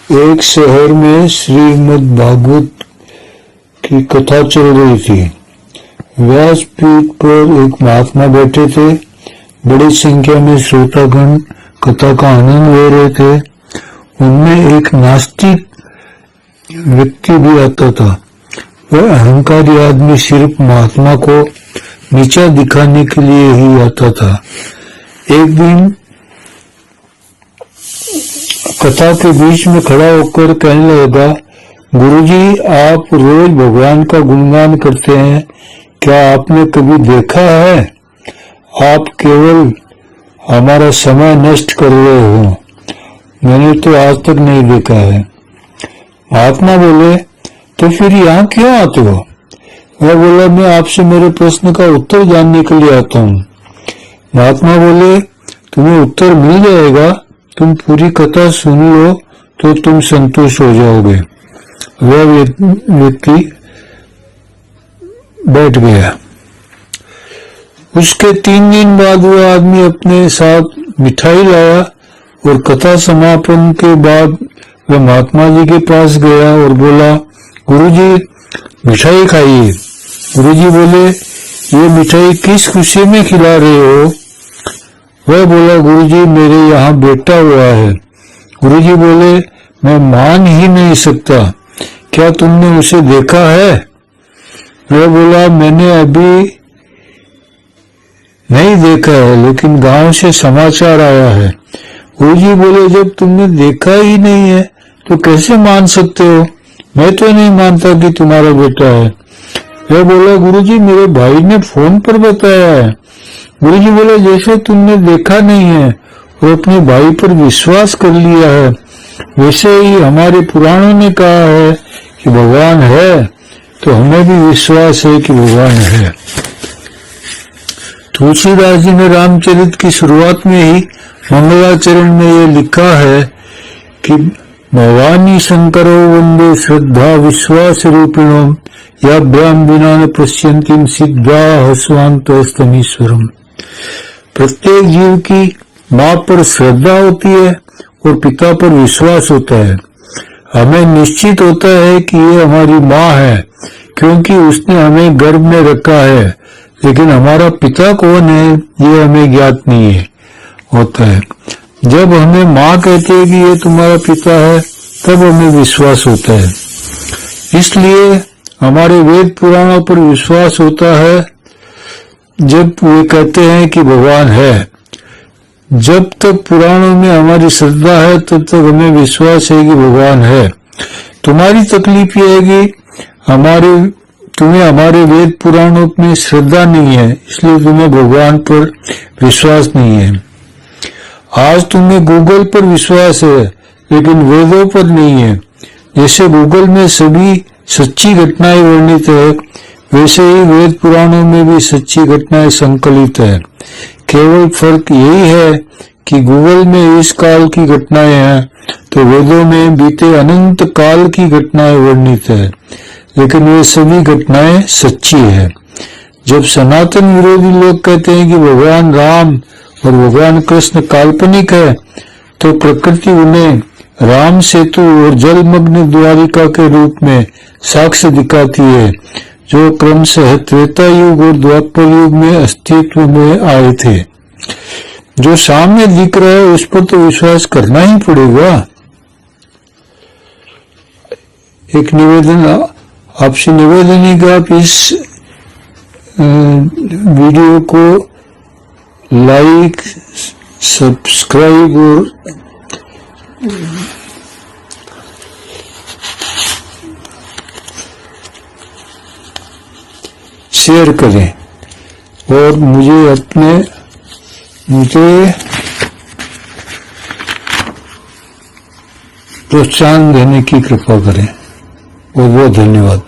एक शहर में श्रीमद् भागवत की कथा चल रही थी। व्यासपीठ पर एक महात्मा बैठे थे। बड़ी संख्या में श्रोतागण कथा का आनंद ले रहे थे। उनमें एक नास्तिक व्यक्ति भी आता था। वह अहंकारी आदमी सिर्फ महात्मा को नीचा दिखाने के लिए ही आता था। एक दिन कथा के बीच में खड़ा होकर कहने लगा, गुरुजी, आप रोज भगवान का गुणगान करते हैं, क्या आपने कभी देखा है? आप केवल हमारा समय नष्ट कर रहे हो। मैंने तो आज तक नहीं देखा है। महात्मा बोले, तो फिर यहाँ क्यों आते हो? वह बोला, मैं आपसे मेरे प्रश्न का उत्तर जानने के लिए आता हूँ। महात्मा बोले, तुम्हें उत्तर मिल जाएगा, तुम पूरी कथा सुन लो तो तुम संतुष्ट हो जाओगे। वह व्यक्ति बैठ गया। उसके 3 दिन बाद वह आदमी अपने साथ मिठाई लाया और कथा समापन के बाद वह महात्मा जी के पास गया और बोला, गुरुजी, मिठाई खाइए। गुरुजी बोले, ये मिठाई किस खुशी में खिला रहे हो? वह बोला, गुरुजी, मेरे यहाँ बेटा हुआ है। गुरुजी बोले, मैं मान ही नहीं सकता, क्या तुमने उसे देखा है? वह बोला, मैंने अभी नहीं देखा है, लेकिन गांव से समाचार आया है। गुरुजी बोले, जब तुमने देखा ही नहीं है तो कैसे मान सकते हो? मैं तो नहीं मानता कि तुम्हारा बेटा है। वह बोला, गुरुजी, मेरे भाई ने फोन पर बताया है। गुरुजी बोले, जैसे तुमने देखा नहीं है और अपने भाई पर विश्वास कर लिया है, वैसे ही हमारे पुराणों ने कहा है कि भगवान है, तो हमें भी विश्वास है कि भगवान है। तुलसीदास जी ने रामचरित की शुरुआत में ही मंगलाचरण में ये लिखा है कि भवानी शंकरो वंदे श्रद्धा विश्वास रूपिणो याभ्याम विना न पश्यन्तीं सिद्धा हस्वान्तस्तमीश्वरम। प्रत्येक जीव की माँ पर श्रद्धा होती है और पिता पर विश्वास होता है। हमें निश्चित होता है कि ये हमारी माँ है, क्योंकि उसने हमें गर्भ में रखा है, लेकिन हमारा पिता कौन है ये हमें ज्ञात नहीं है होता है। जब हमें माँ कहती है कि ये तुम्हारा पिता है, तब हमें विश्वास होता है। इसलिए हमारे वेद पुराणों पर विश्वास होता है जब वे कहते हैं कि भगवान है। जब तक पुराणों में हमारी श्रद्धा है, तब तक हमें विश्वास है कि भगवान है। तुम्हारी तकलीफ यह है कि तुम्हें हमारे वेद पुराणों में श्रद्धा नहीं है, इसलिए तुम्हें भगवान पर विश्वास नहीं है। आज तुम्हें गूगल पर विश्वास है, लेकिन वेदों पर नहीं है। जैसे गूगल में सभी सच्ची घटनाएं वर्णित है, वैसे ही वेद पुराणों में भी सच्ची घटनाएं संकलित है। केवल फर्क यही है कि गूगल में इस काल की घटनाएं हैं, तो वेदों में बीते अनंत काल की घटनाएं वर्णित है, लेकिन वे सभी घटनाएं सच्ची है। जब सनातन विरोधी लोग कहते हैं कि भगवान राम और भगवान कृष्ण काल्पनिक है, तो प्रकृति उन्हें राम सेतु और जलमग्न द्वारिका के रूप में साक्ष्य दिखाती है, जो क्रमशः त्रेता युग और द्वापर युग में अस्तित्व में आए थे। जो सामने दिख रहा है उस पर तो विश्वास करना ही पड़ेगा। एक निवेदन आपसे निवेदन है कि आप इस वीडियो को लाइक, सब्सक्राइब और शेयर करें और मुझे प्रोत्साहन देने की कृपा करें। बहुत बहुत धन्यवाद।